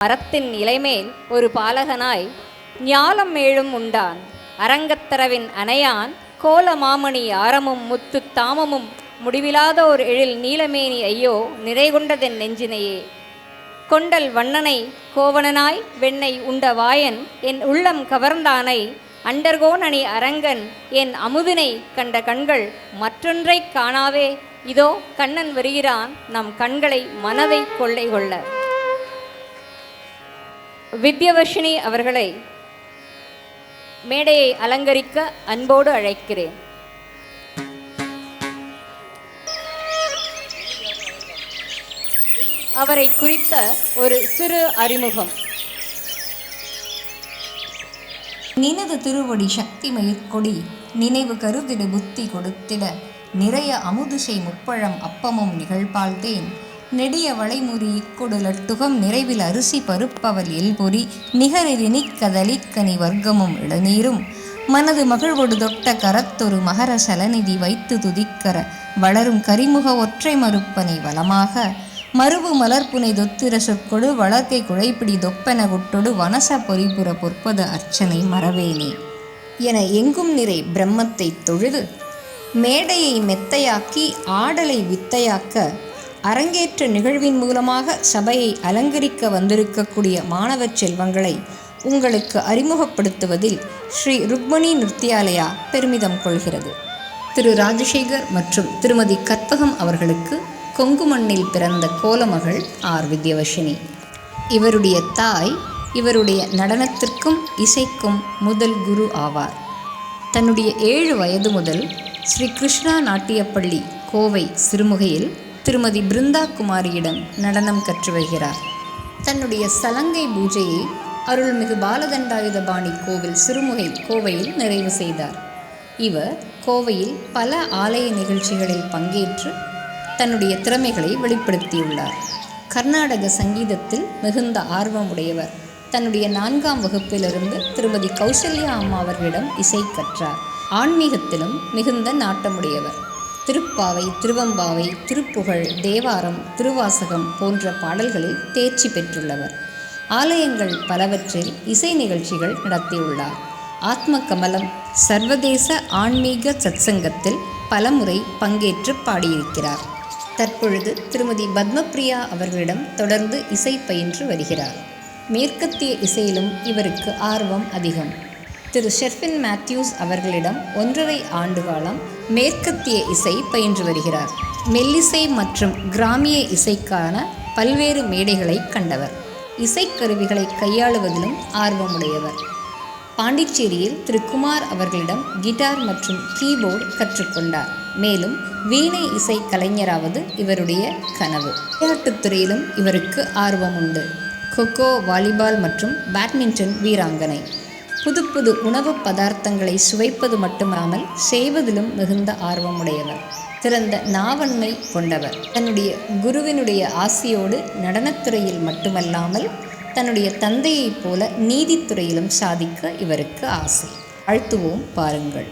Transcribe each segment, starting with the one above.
மரத்தின் இலைமேல் ஒரு பாலகனாய் ஞாலம் மேழும் உண்டான் அரங்கத்தரவின் அணையான் கோல மாமணி ஆரமும் முத்து தாமமும் முடிவிலாத ஒரு எழில் நீலமேனி ஐயோ நிறைகொண்டதென் நெஞ்சினையே கொண்டல் வண்ணனை கோவணனாய் வெண்ணை உண்ட வாயன் என் உள்ளம் கவர்ந்தானை அண்டர்கோன் அணி அரங்கன் என் அமுதினை கண்ட கண்கள் மற்றொன்றை காணாவே. இதோ கண்ணன் வருகிறான் நம் கண்களை மனதை கொள்ளை கொள்ள. வித்யவர்ஷினி அவர்களை மேடையை அலங்கரிக்க அன்போடு அழைக்கிறேன். அவரை குறித்த ஒரு சிறு அறிமுகம். நினது திருவடி சக்தி மயிர்கொடி நினைவு கருதிடு புத்தி கொடுத்திட நிறைய அமுதுசை முப்பழம் அப்பமும் நிகழ்பால்தேன் நெடிய வளைமுறி இக்கொடு லட்டுகம் நிறைவில் அரிசி பருப்பவல் எல்பொறி நிகரினி கதலிக்கனி வர்க்கமும் இளநீரும் மனது மகிழ்வொடு தொட்ட கரத்தொரு மகர சலநிதி வைத்து துதிக்கர வளரும் கரிமுக ஒற்றை மறுப்பனை வளமாக மருவு மலர்ப்புனை தொத்திர சொற்கொடு வளர்க்கை குழைப்பிடி தொப்பென குட்டொடு வனச பொறிபுற பொற்பத அர்ச்சனை மறவேனே என எங்கும் நிறை பிரம்மத்தை தொழுது மேடையை மெத்தையாக்கி ஆடலை வித்தையாக்க அரங்கேற்ற நிகழ்வின் மூலமாக சபையை அலங்கரிக்க வந்திருக்கக்கூடிய மாணவ செல்வங்களை உங்களுக்கு அறிமுகப்படுத்துவதில் ஸ்ரீ ருக்மணி நிருத்யாலயா பெருமிதம் கொள்கிறது. திரு ராஜசேகர் மற்றும் திருமதி கற்பகம் அவர்களுக்கு கொங்கு மண்ணில் பிறந்த கோலமகள் ஆர் வித்யவர்ஷினி. இவருடைய தாய் இவருடைய நடனத்திற்கும் இசைக்கும் முதல் குரு ஆவார். தன்னுடைய 7 வயது முதல் ஸ்ரீ கிருஷ்ணா நாட்டியப்பள்ளி கோவை சிறுமுகையில் திருமதி பிருந்தா குமாரியிடம் நடனம் கற்று வருகிறார். தன்னுடைய சலங்கை பூஜையை அருள்மிகு பாலதண்டாயுதபாணி கோவில் சிறுமுகை கோவையில் நிறைவு செய்தார். இவர் கோவையில் பல ஆலய நிகழ்ச்சிகளில் பங்கேற்று தன்னுடைய திறமைகளை வெளிப்படுத்தியுள்ளார். கர்நாடக சங்கீதத்தில் மிகுந்த ஆர்வமுடையவர். தன்னுடைய 4ஆம் வகுப்பிலிருந்து திருமதி கௌசல்யா அம்மா அவர்களிடம் இசை கற்றார். ஆன்மீகத்திலும் மிகுந்த நாட்டமுடையவர். திருப்பாவை, திருவம்பாவை, திருப்புகழ், தேவாரம், திருவாசகம் போன்ற பாடல்களில் தேர்ச்சி பெற்றுள்ளவர். ஆலயங்கள் பலவற்றில் இசை நிகழ்ச்சிகள் நடத்தியுள்ளார். ஆத்ம கமலம் சர்வதேச ஆன்மீக சத்சங்கத்தில் பலமுறை பங்கேற்று பாடியிருக்கிறார். தற்பொழுது திருமதி பத்மபிரியா அவர்களிடம் தொடர்ந்து இசை பயின்று வருகிறார். மேற்கத்திய இசையிலும் இவருக்கு ஆர்வம் அதிகம். திரு ஷெர்ஃபின் மேத்யூஸ் அவர்களிடம் 1.5 ஆண்டு காலம் மேற்கத்திய இசை பயின்று வருகிறார். மெல்லிசை மற்றும் கிராமிய இசைக்கான பல்வேறு மேடைகளை கண்டவர். இசைக்கருவிகளை கையாளுவதிலும் ஆர்வமுடையவர். பாண்டிச்சேரியில் திரு குமார் அவர்களிடம் கிட்டார் மற்றும் கீபோர்டு கற்றுக்கொண்டார். மேலும் வீணை இசை கலைஞராவது இவருடைய கனவு. விளையாட்டுத்துறையிலும் இவருக்கு ஆர்வம் உண்டு. கொக்கோ, வாலிபால் மற்றும் பேட்மிண்டன் வீராங்கனை. புது புது உணவு பதார்த்தங்களை சுவைப்பது மட்டுமல்லாமல் செய்வதிலும் மிகுந்த ஆர்வமுடையவர். சிறந்த நாவன்மை கொண்டவர். தன்னுடைய குருவினுடைய ஆசியோடு நடனத்துறையில் மட்டுமல்லாமல் தன்னுடைய தந்தையைப் போல நீதித்துறையிலும் சாதிக்க இவருக்கு ஆசை. வாழ்த்துவோம் பாருங்கள்.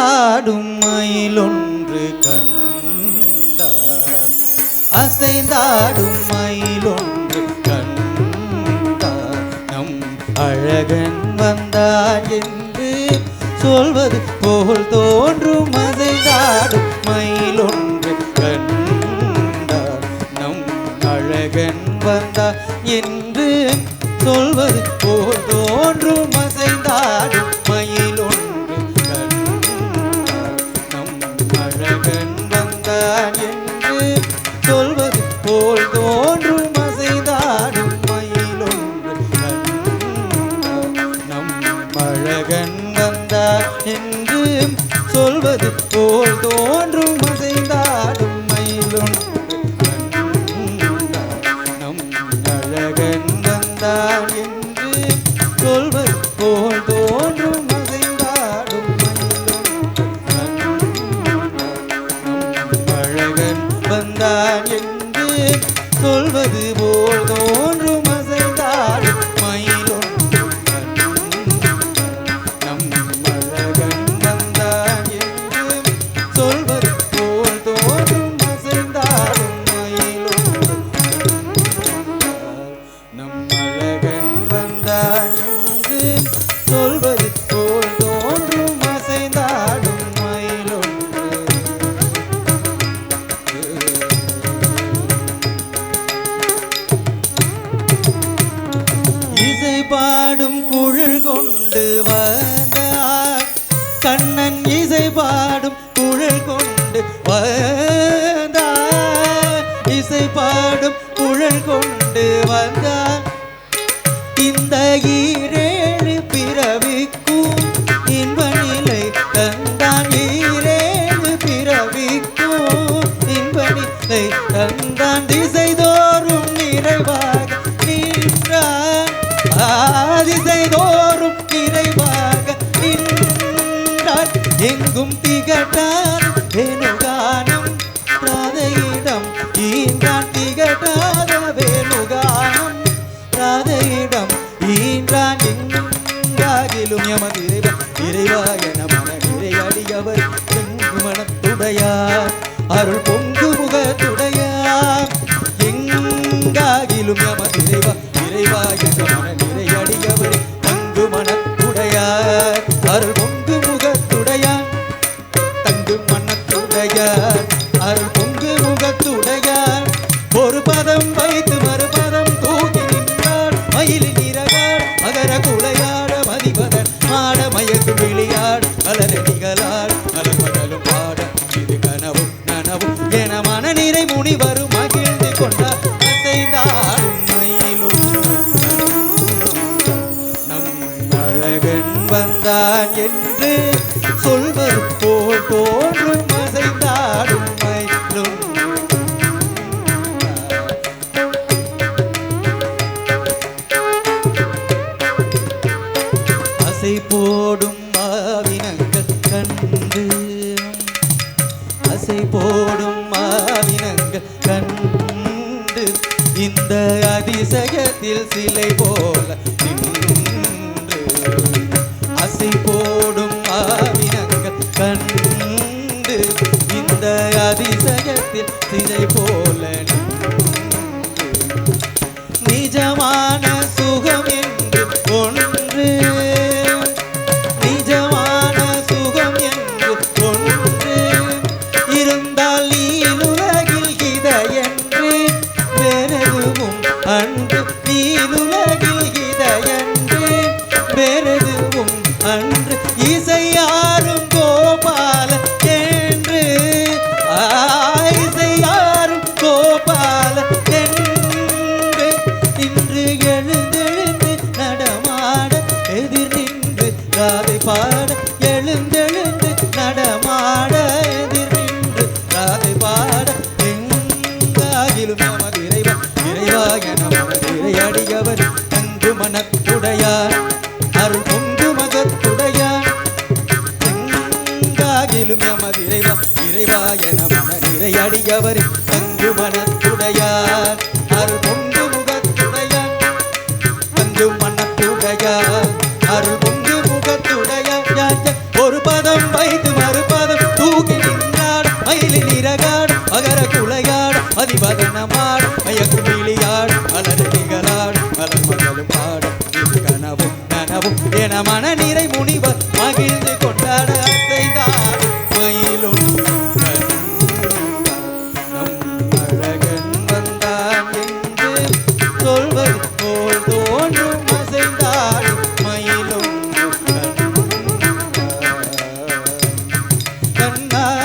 அசைந்தாடும் மயிலொன்று கண்டார், அசைந்தாடும் மயிலொன்று கண்டார், நம் அழகன் வந்தார் என்று சொல்வது போல் தோன்றும். அசைந்தாடும் மயிலொன்று கண்டார், நம் அழகன் வந்தார் என்று சொல்வது போல் தோன்றும். அசைந்தாடும் மயிலொன்று கண்டார், நம் அழகன் வந்தார் என்று சொல்வது போல் தோன்றும். அசைந்தாடும் மயிலொன்று கண்டார், நம் அழகன் வந்தார் என்று சொல்வது போல் தோன்றும். அசைந்தாடும் மயிலொன்று கண்டார், நம் அழகன் வந்தார் என்று சொல்வது போல் தோன்றும். அசைந்தாடும் மயிலொன்று கண்டார், நம் அழகன் வந்தார் என்று சொல்வது போல் தோன்றும். அசைந்தாடும் மயிலொன்று கண்டார், நம் அழகன் வந்தார் என்று சொல்வது போல் தோன்றும். அசைந்தாடும் மயிலொன்று கண்டார், நம் அழகன் வந்தார் என்று சொல்வது போல் தோன்றும். அசைந்தாடும் மயிலொன்று. இசை பாடும் குழல் கொண்டு வந்தார் கண்ணன், இசை பாடும் குழல் கொண்டு வந்தார், இசை பாடும் குழல் கொண்டு வந்தார். இந்த ஈரேழு பிறவிக்கும் இன்ப நிலை தந்தான், ஈரேழு பிறவிக்கும் இன்ப நிலை தந்தான். திசைதோறும் நிறைவாக நின்றான், திசைதோறும் நிறைவாக நின்றான். எங்கும் திகட்டான் வேணுகானம் ராதையிடம் ஈன்றான், திகட்டாத வேணுகானம் ராதையிடம் ஈன்றான். எங்காகிலும் எமது இறைவன் இறைவாய நமன நிறை அடியவர் எங்கு மனத்துடையார் அருள் பொங்கு முகத்துடையார். எங்காகிலும் எமது இறைவா இறைவாய நமன நிறை அடியவர் தங்கு மனத்துடையார் அருள் பொங்கு முகத்துடையார், தங்கு மனத்துடையார் அருள் பொங்கு முகத்துடையார். ஒரு பதம் வைத்து மறுபதம் தூக்கி நின்றார், மயிலின் இறகார் மகர குளையாட மதிபதன் மாட மயக்கு விழியார் அலரடிகளார் அலமடலும் பாட. இது கனவும் நனவும் என மனநிறை முனிவரும் மகிழ்ந்து கொண்டார். அசைந்தாடும் மயிலொன்று நம் அழகன் வந்தான் என்று சொல்வது போல் தோன்றும். அசைந்தாடும் மயிலொன்று. அசை போடும் மாவினங்கள் கண்டு, அசை போடும் மாவினங்கள் கண்டு, இந்த அதிசயத்தில் சிலை போல நின்று. அசை போடும் மாவினங்கள் கண்டு, இந்த அதிசயத்தில் சிலை போல நின்று. நிஜமான சுகம் என்று ஒன்று, நிஜமான சுகம் என்று ஒன்று இருந்தால் நீலுலகில் இதயன்று வேறெதுவும் அன்று. நீலுலகில் இதயன்று வேறெதுவும் அன்று. இசையாரும் கோபால என்று, இசையாரும் கோபால என்று இன்று எழுந்தெழுந்து நடமாட எதிர் நின்று ராதை பாட. எழுந்தெழுந்து நடமாட எதிர் நின்று ராதை பாட. எங்காகிலும் நமது இறைவன் இறைவாக நமது இறை அடியவர் தங்கு மனத்துடையார் அருள் பொங்கு மகத்துடையார். எங்காகிலும் நமது இறைவா இறைவாய நமன நிறை அடியவர் தங்கு மனத்துடையார் அருள் பொங்கு முகத்துடையார். தங்கு மனத்துடையார் அருள் பொங்கு முகத்துடையார். ஒரு பதம் வைத்து மறு கண்ணா